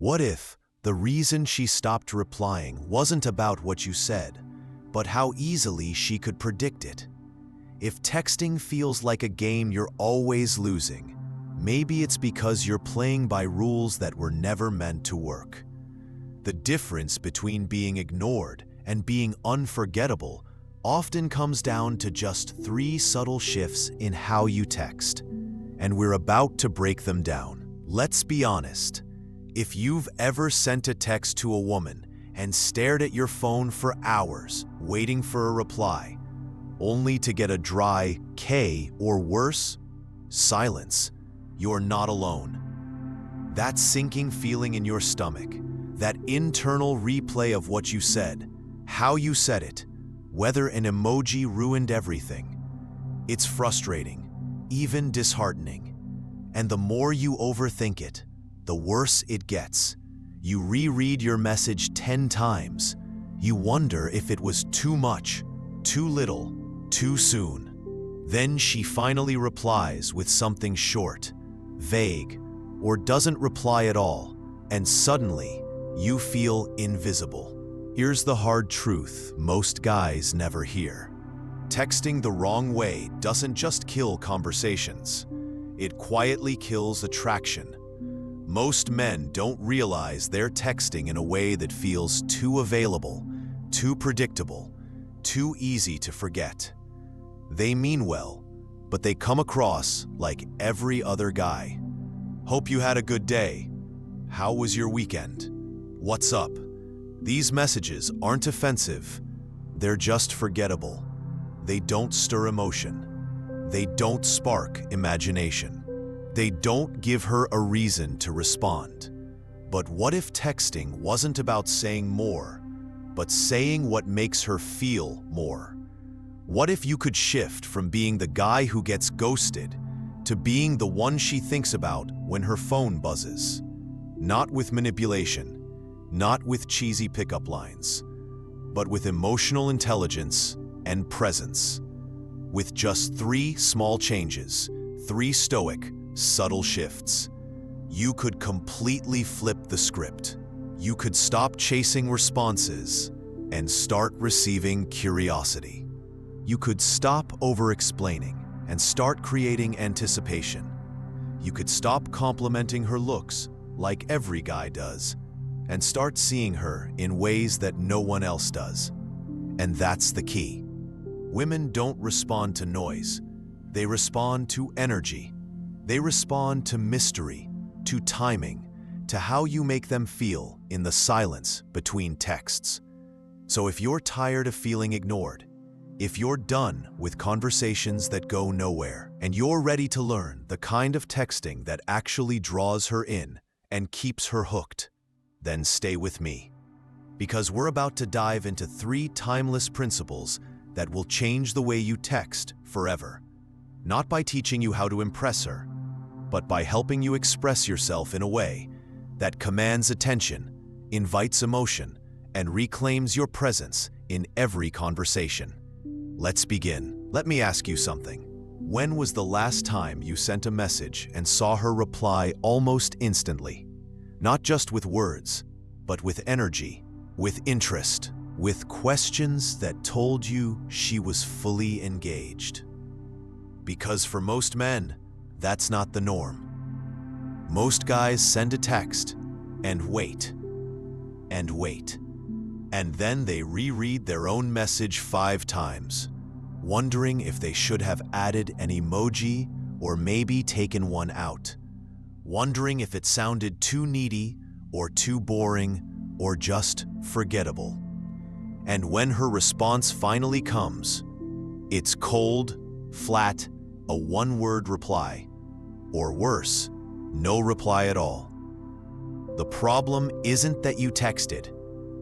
What if the reason she stopped replying wasn't about what you said, but how easily she could predict it? If texting feels like a game you're always losing, maybe it's because you're playing by rules that were never meant to work. The difference between being ignored and being unforgettable often comes down to just 3 subtle shifts in how you text, and we're about to break them down. Let's be honest. If you've ever sent a text to a woman and stared at your phone for hours waiting for a reply, only to get a dry K or worse, silence, you're not alone. That sinking feeling in your stomach, that internal replay of what you said, how you said it, whether an emoji ruined everything. It's frustrating, even disheartening. And the more you overthink it, the worse it gets. You reread your message 10 times. You wonder if it was too much, too little, too soon. Then she finally replies with something short, vague, or doesn't reply at all, and suddenly you feel invisible. Here's the hard truth most guys never hear. Texting the wrong way doesn't just kill conversations. It quietly kills attraction. Most men don't realize they're texting in a way that feels too available, too predictable, too easy to forget. They mean well, but they come across like every other guy. Hope you had a good day. How was your weekend? What's up? These messages aren't offensive. They're just forgettable. They don't stir emotion. They don't spark imagination. They don't give her a reason to respond. But what if texting wasn't about saying more, but saying what makes her feel more? What if you could shift from being the guy who gets ghosted to being the one she thinks about when her phone buzzes? Not with manipulation, not with cheesy pickup lines, but with emotional intelligence and presence. With just 3 small changes, 3 stoic, subtle shifts, you could completely flip the script. You could stop chasing responses and start receiving curiosity. You could stop over-explaining and start creating anticipation. You could stop complimenting her looks like every guy does and start seeing her in ways that no one else does. And that's the key. Women don't respond to noise. They respond to energy. They respond to mystery, to timing, to how you make them feel in the silence between texts. So if you're tired of feeling ignored, if you're done with conversations that go nowhere, and you're ready to learn the kind of texting that actually draws her in and keeps her hooked, then stay with me. Because we're about to dive into 3 timeless principles that will change the way you text forever. Not by teaching you how to impress her, but by helping you express yourself in a way that commands attention, invites emotion, and reclaims your presence in every conversation. Let's begin. Let me ask you something. When was the last time you sent a message and saw her reply almost instantly? Not just with words, but with energy, with interest, with questions that told you she was fully engaged. Because for most men, that's not the norm. Most guys send a text and wait, and wait. And then they reread their own message 5 times, wondering if they should have added an emoji or maybe taken one out, wondering if it sounded too needy or too boring or just forgettable. And when her response finally comes, it's cold, flat, a 1-word reply, or worse, no reply at all. The problem isn't that you texted,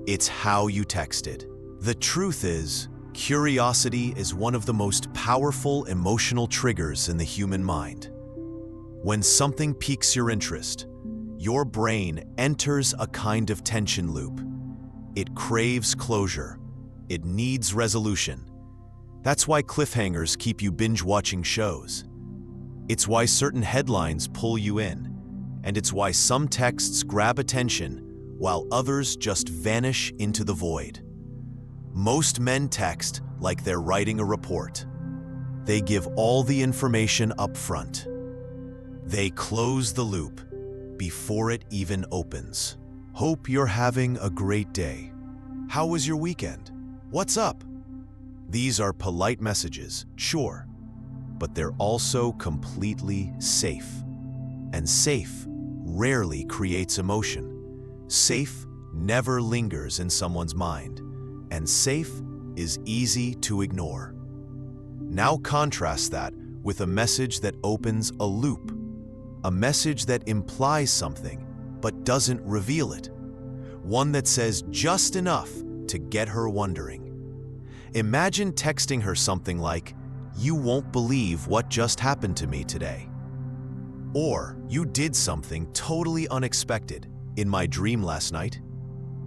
it's how you texted. The truth is, curiosity is one of the most powerful emotional triggers in the human mind. When something piques your interest, your brain enters a kind of tension loop. It craves closure. It needs resolution. That's why cliffhangers keep you binge-watching shows. It's why certain headlines pull you in. And it's why some texts grab attention while others just vanish into the void. Most men text like they're writing a report. They give all the information up front. They close the loop before it even opens. Hope you're having a great day. How was your weekend? What's up? These are polite messages, sure, but they're also completely safe. And safe rarely creates emotion. Safe never lingers in someone's mind, and safe is easy to ignore. Now contrast that with a message that opens a loop, a message that implies something but doesn't reveal it, one that says just enough to get her wondering. Imagine texting her something like, "You won't believe what just happened to me today." Or, "You did something totally unexpected in my dream last night."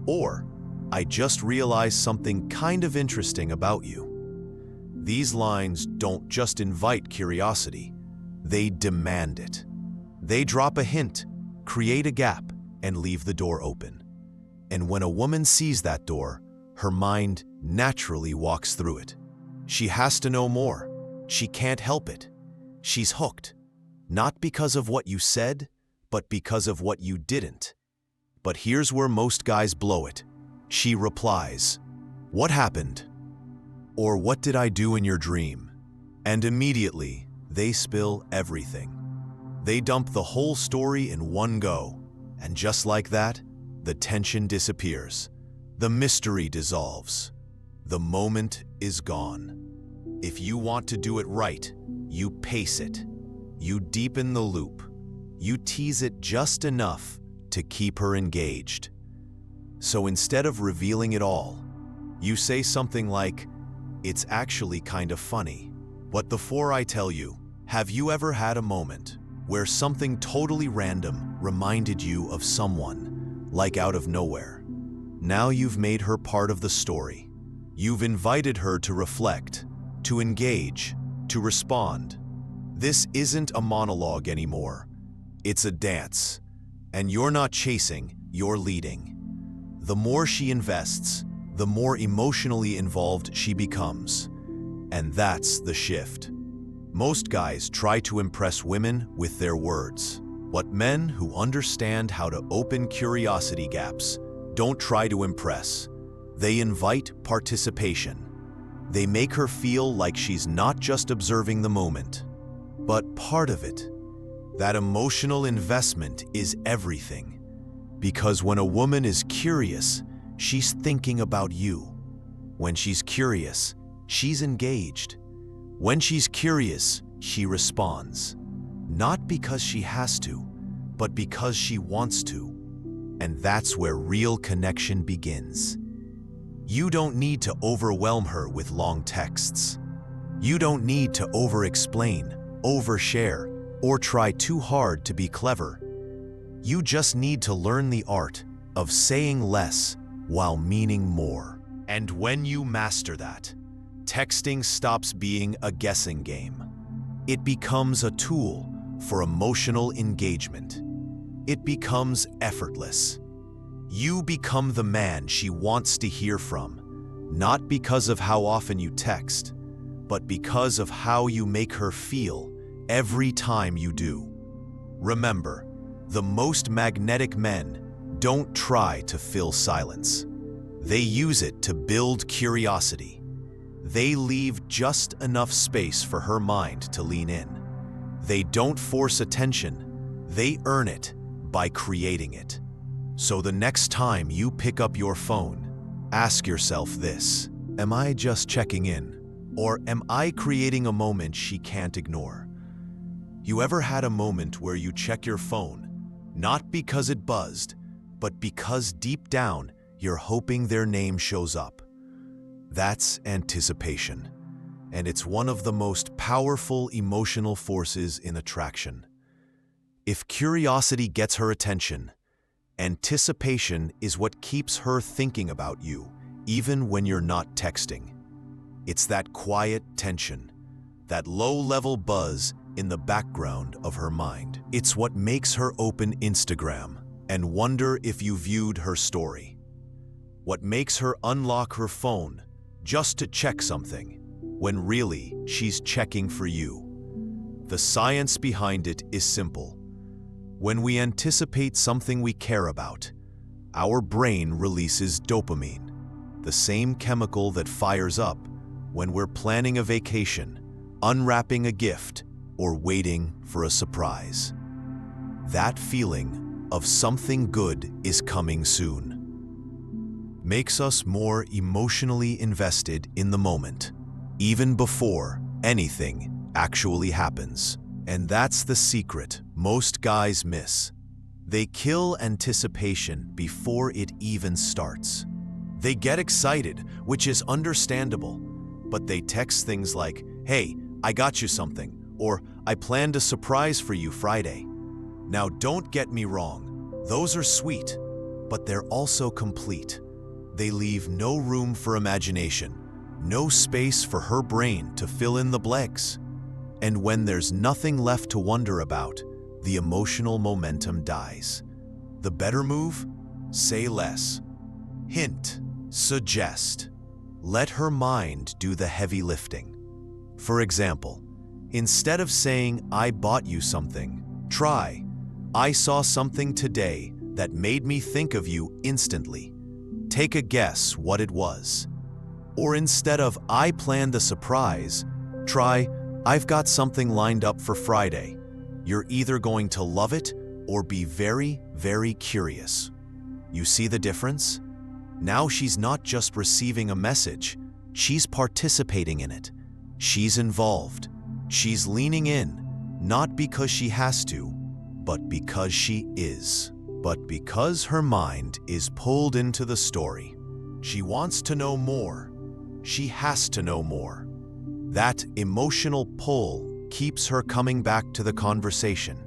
Or, "I just realized something kind of interesting about you." These lines don't just invite curiosity, they demand it. They drop a hint, create a gap, and leave the door open. And when a woman sees that door, her mind naturally walks through it. She has to know more. She can't help it. She's hooked. Not because of what you said, but because of what you didn't. But here's where most guys blow it. She replies, "What happened?" Or, "What did I do in your dream?" And immediately, they spill everything. They dump the whole story in one go. And just like that, the tension disappears. The mystery dissolves. The moment is gone. If you want to do it right, you pace it. You deepen the loop. You tease it just enough to keep her engaged. So instead of revealing it all, you say something like, "It's actually kind of funny. But before I tell you, have you ever had a moment where something totally random reminded you of someone, like out of nowhere?" Now you've made her part of the story. You've invited her to reflect, to engage, to respond. This isn't a monologue anymore. It's a dance. And you're not chasing, you're leading. The more she invests, the more emotionally involved she becomes. And that's the shift. Most guys try to impress women with their words. But men who understand how to open curiosity gaps don't try to impress. They invite participation. They make her feel like she's not just observing the moment, but part of it. That emotional investment is everything. Because when a woman is curious, she's thinking about you. When she's curious, she's engaged. When she's curious, she responds. Not because she has to, but because she wants to. And that's where real connection begins. You don't need to overwhelm her with long texts. You don't need to over-explain, overshare, or try too hard to be clever. You just need to learn the art of saying less while meaning more. And when you master that, texting stops being a guessing game. It becomes a tool for emotional engagement. It becomes effortless. You become the man she wants to hear from, not because of how often you text, but because of how you make her feel every time you do. Remember, the most magnetic men don't try to fill silence. They use it to build curiosity. They leave just enough space for her mind to lean in. They don't force attention, they earn it by creating it. So the next time you pick up your phone, ask yourself this: am I just checking in? Or am I creating a moment she can't ignore? You ever had a moment where you check your phone, not because it buzzed, but because deep down you're hoping their name shows up? That's anticipation, and it's one of the most powerful emotional forces in attraction. If curiosity gets her attention, anticipation is what keeps her thinking about you, even when you're not texting. It's that quiet tension, that low-level buzz in the background of her mind. It's what makes her open Instagram and wonder if you viewed her story. What makes her unlock her phone just to check something, when really she's checking for you. The science behind it is simple. When we anticipate something we care about, our brain releases dopamine, the same chemical that fires up when we're planning a vacation, unwrapping a gift, or waiting for a surprise. That feeling of something good is coming soon makes us more emotionally invested in the moment, even before anything actually happens. And that's the secret most guys miss. They kill anticipation before it even starts. They get excited, which is understandable, but they text things like, "Hey, I got you something," or "I planned a surprise for you Friday." Now, don't get me wrong, those are sweet, but they're also complete. They leave no room for imagination, no space for her brain to fill in the blanks. And when there's nothing left to wonder about, the emotional momentum dies. The better move? Say less. Hint, suggest. Let her mind do the heavy lifting. For example, instead of saying, "I bought you something," try, "I saw something today that made me think of you instantly." Take a guess what it was. Or instead of, "I planned a surprise," try, "I've got something lined up for Friday." You're either going to love it or be very, very curious. You see the difference? Now she's not just receiving a message, she's participating in it. She's involved. She's leaning in, not because she has to, but because she is. But because her mind is pulled into the story, she wants to know more. She has to know more. That emotional pull keeps her coming back to the conversation,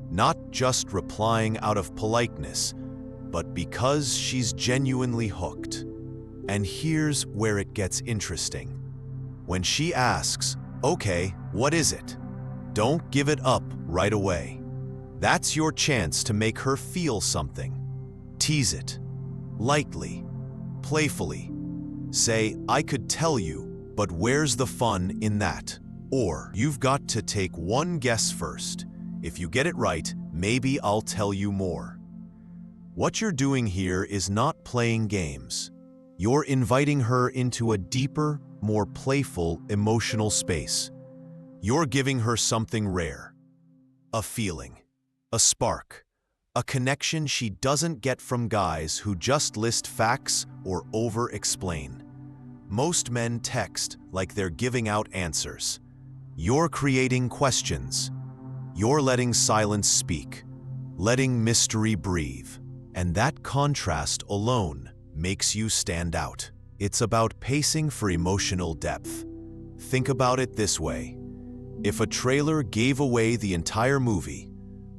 not just replying out of politeness, but because she's genuinely hooked. And here's where it gets interesting. When she asks, "Okay, what is it?" don't give it up right away. That's your chance to make her feel something. Tease it, lightly, playfully. Say, "I could tell you, but where's the fun in that?" Or, "You've got to take one guess first. If you get it right, maybe I'll tell you more." What you're doing here is not playing games. You're inviting her into a deeper, more playful, emotional space. You're giving her something rare. A feeling, a spark, a connection she doesn't get from guys who just list facts or over-explain. Most men text like they're giving out answers. You're creating questions. You're letting silence speak, letting mystery breathe. And that contrast alone makes you stand out. It's about pacing for emotional depth. Think about it this way. If a trailer gave away the entire movie,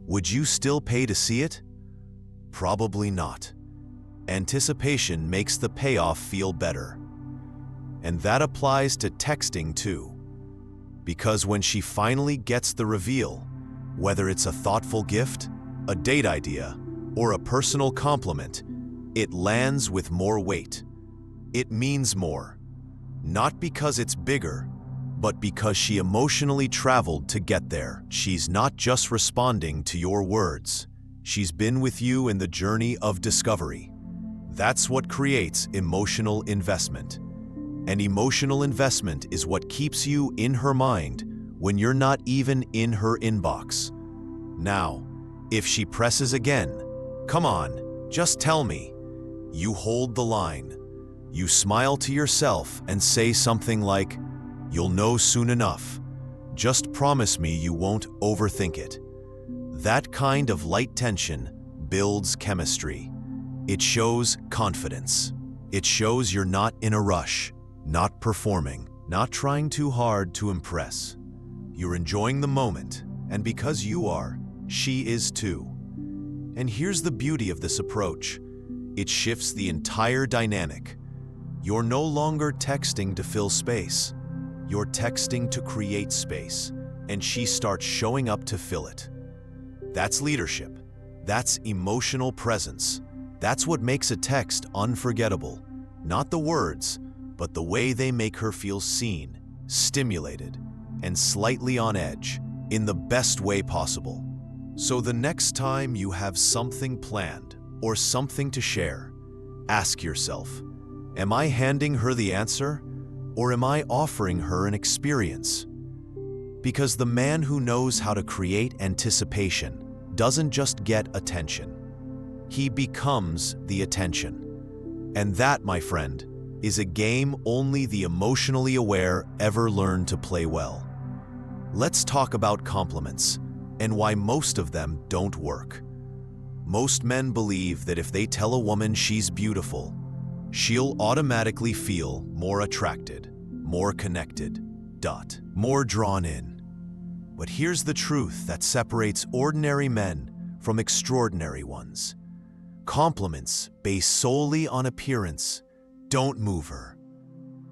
would you still pay to see it? Probably not. Anticipation makes the payoff feel better. And that applies to texting too. Because when she finally gets the reveal, whether it's a thoughtful gift, a date idea, or a personal compliment, it lands with more weight. It means more. Not because it's bigger, but because she emotionally traveled to get there. She's not just responding to your words. She's been with you in the journey of discovery. That's what creates emotional investment. And emotional investment is what keeps you in her mind when you're not even in her inbox. Now, if she presses again, "Come on, just tell me," you hold the line. You smile to yourself and say something like, "You'll know soon enough. Just promise me you won't overthink it." That kind of light tension builds chemistry. It shows confidence. It shows you're not in a rush, not performing, not trying too hard to impress. You're enjoying the moment, and because you are, she is too. And here's the beauty of this approach. It shifts the entire dynamic. You're no longer texting to fill space. You're texting to create space, and she starts showing up to fill it. That's leadership. That's emotional presence. That's what makes a text unforgettable. Not the words, but the way they make her feel seen, stimulated, and slightly on edge, in the best way possible. So the next time you have something planned or something to share, ask yourself, am I handing her the answer, or am I offering her an experience? Because the man who knows how to create anticipation doesn't just get attention. He becomes the attention. And that, my friend, is a game only the emotionally aware ever learn to play well. Let's talk about compliments and why most of them don't work. Most men believe that if they tell a woman she's beautiful, she'll automatically feel more attracted, more connected, more drawn in. But here's the truth that separates ordinary men from extraordinary ones. Compliments based solely on appearance don't move her.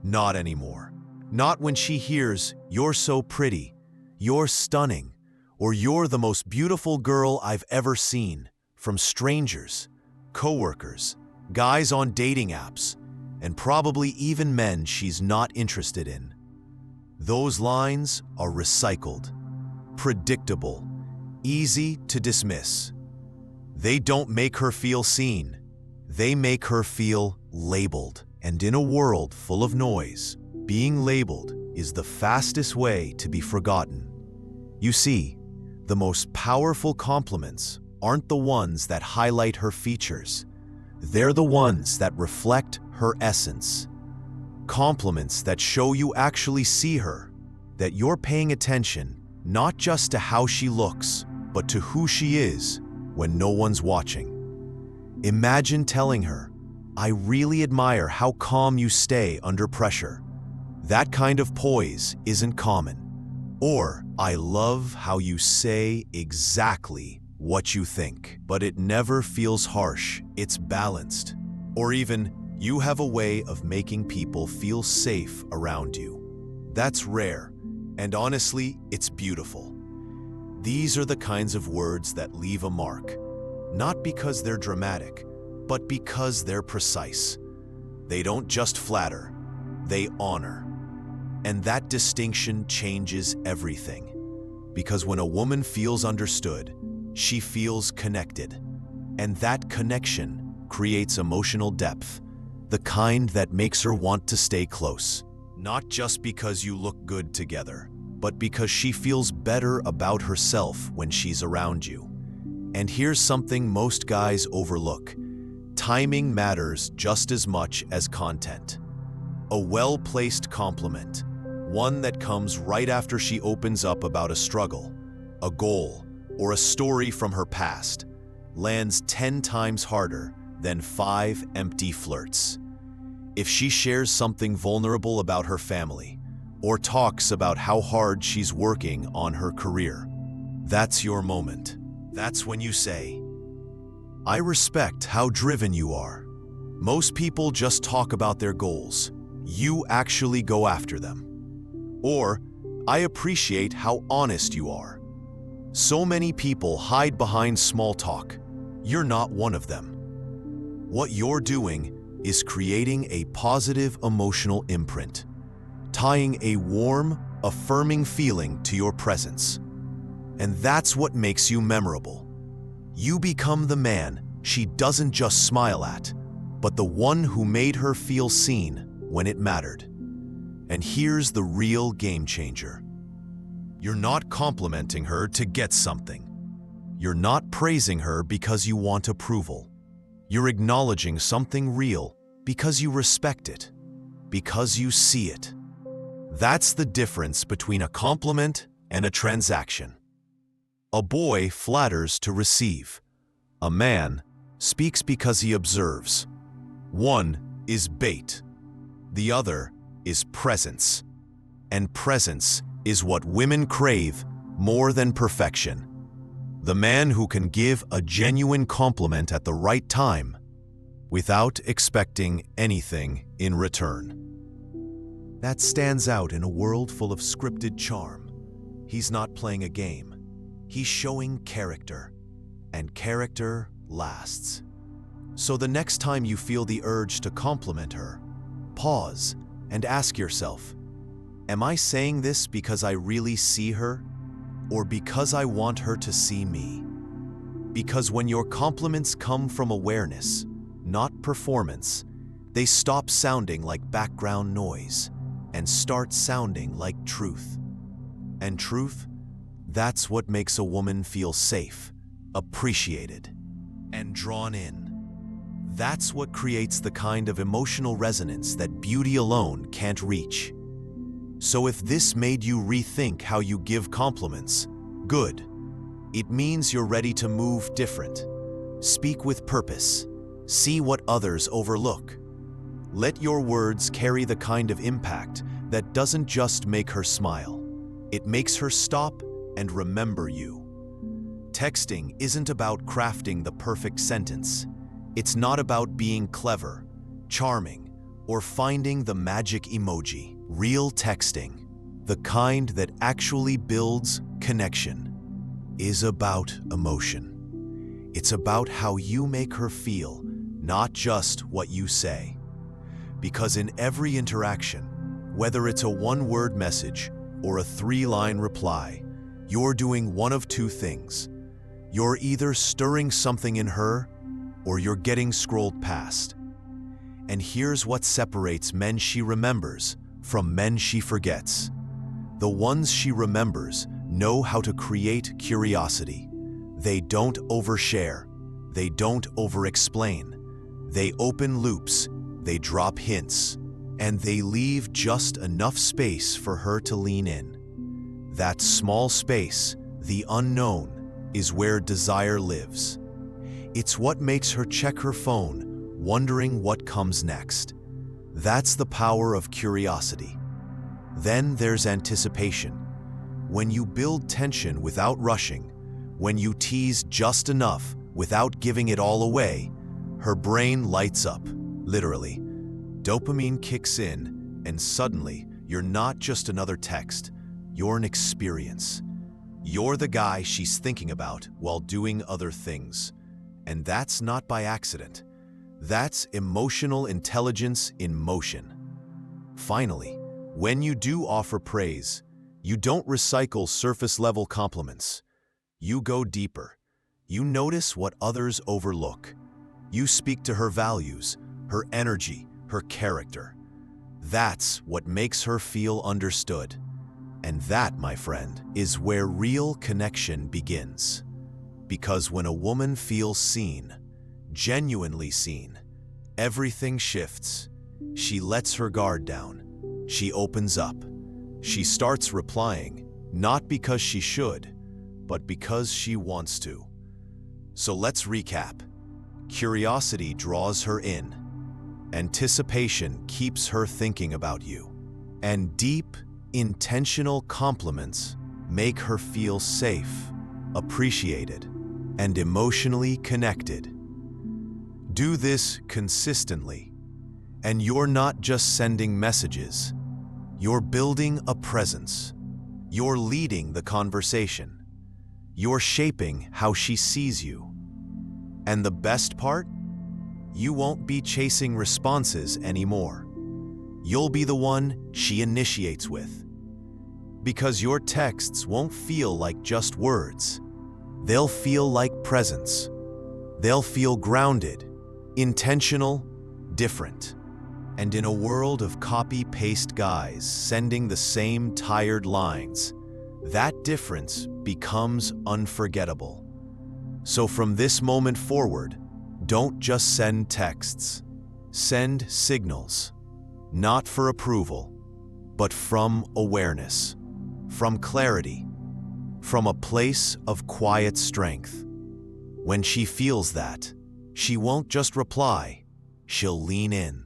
Not anymore. Not when she hears, "You're so pretty," "You're stunning," or "You're the most beautiful girl I've ever seen," from strangers, coworkers, guys on dating apps, and probably even men she's not interested in. Those lines are recycled, predictable, easy to dismiss. They don't make her feel seen. They make her feel labeled. And in a world full of noise, being labeled is the fastest way to be forgotten. You see, the most powerful compliments aren't the ones that highlight her features. They're the ones that reflect her essence. Compliments that show you actually see her, that you're paying attention not just to how she looks, but to who she is when no one's watching. Imagine telling her, "I really admire how calm you stay under pressure. That kind of poise isn't common." Or, "I love how you say exactly what you think, but it never feels harsh, it's balanced." Or even, "You have a way of making people feel safe around you." That's rare, and honestly, it's beautiful. These are the kinds of words that leave a mark, not because they're dramatic, but because they're precise. They don't just flatter, they honor. And that distinction changes everything. Because when a woman feels understood, she feels connected. And that connection creates emotional depth, the kind that makes her want to stay close. Not just because you look good together, but because she feels better about herself when she's around you. And here's something most guys overlook. Timing matters just as much as content. A well-placed compliment, one that comes right after she opens up about a struggle, a goal, or a story from her past, lands 10 times harder than 5 empty flirts. If she shares something vulnerable about her family, or talks about how hard she's working on her career, that's your moment. That's when you say, "I respect how driven you are." Most people just talk about their goals. You actually go after them. Or, "I appreciate how honest you are." So many people hide behind small talk. You're not one of them. What you're doing is creating a positive emotional imprint, tying a warm, affirming feeling to your presence. And that's what makes you memorable. You become the man she doesn't just smile at, but the one who made her feel seen when it mattered. And here's the real game changer. You're not complimenting her to get something. You're not praising her because you want approval. You're acknowledging something real because you respect it, because you see it. That's the difference between a compliment and a transaction. A boy flatters to receive. A man speaks because he observes. One is bait. The other is presence. And presence is what women crave more than perfection. The man who can give a genuine compliment at the right time without expecting anything in return. That stands out in a world full of scripted charm. he's not playing a game. He's showing character, and character lasts. So the next time you feel the urge to compliment her, pause and ask yourself, am I saying this because I really see her, or because I want her to see me? Because when your compliments come from awareness, not performance, they stop sounding like background noise and start sounding like truth. And truth, that's what makes a woman feel safe, appreciated, and drawn in. That's what creates the kind of emotional resonance that beauty alone can't reach. So if this made you rethink how you give compliments, good. It means you're ready to move different. Speak with purpose. See what others overlook. Let your words carry the kind of impact that doesn't just make her smile. It makes her stop and remember you. Texting isn't about crafting the perfect sentence. It's not about being clever, charming, or finding the magic emoji. Real texting, the kind that actually builds connection, is about emotion. It's about how you make her feel, not just what you say. Because in every interaction, whether it's a one-word message or a three-line reply, you're doing one of two things. You're either stirring something in her, or you're getting scrolled past. And here's what separates men she remembers from men she forgets. The ones she remembers know how to create curiosity. They don't overshare. They don't over-explain. They open loops. They drop hints. And they leave just enough space for her to lean in. That small space, the unknown, is where desire lives. It's what makes her check her phone, wondering what comes next. That's the power of curiosity. Then there's anticipation. When you build tension without rushing, when you tease just enough without giving it all away, her brain lights up, literally. Dopamine kicks in, and suddenly, you're not just another text, you're an experience. You're the guy she's thinking about while doing other things. And that's not by accident. That's emotional intelligence in motion. Finally, when you do offer praise, you don't recycle surface-level compliments. You go deeper. You notice what others overlook. You speak to her values, her energy, her character. That's what makes her feel understood. And that, my friend, is where real connection begins. Because when a woman feels seen, genuinely seen, everything shifts. She lets her guard down. She opens up. She starts replying, not because she should, but because she wants to. So let's recap. Curiosity draws her in. Anticipation keeps her thinking about you. And deep, intentional compliments make her feel safe, appreciated, and emotionally connected. Do this consistently, and you're not just sending messages. You're building a presence. You're leading the conversation. You're shaping how she sees you. And the best part? You won't be chasing responses anymore. You'll be the one she initiates with. Because your texts won't feel like just words. They'll feel like presence. They'll feel grounded, intentional, different. And in a world of copy-paste guys sending the same tired lines, that difference becomes unforgettable. So from this moment forward, don't just send texts. Send signals, not for approval, but from awareness, from clarity, from a place of quiet strength. When she feels that, she won't just reply, she'll lean in.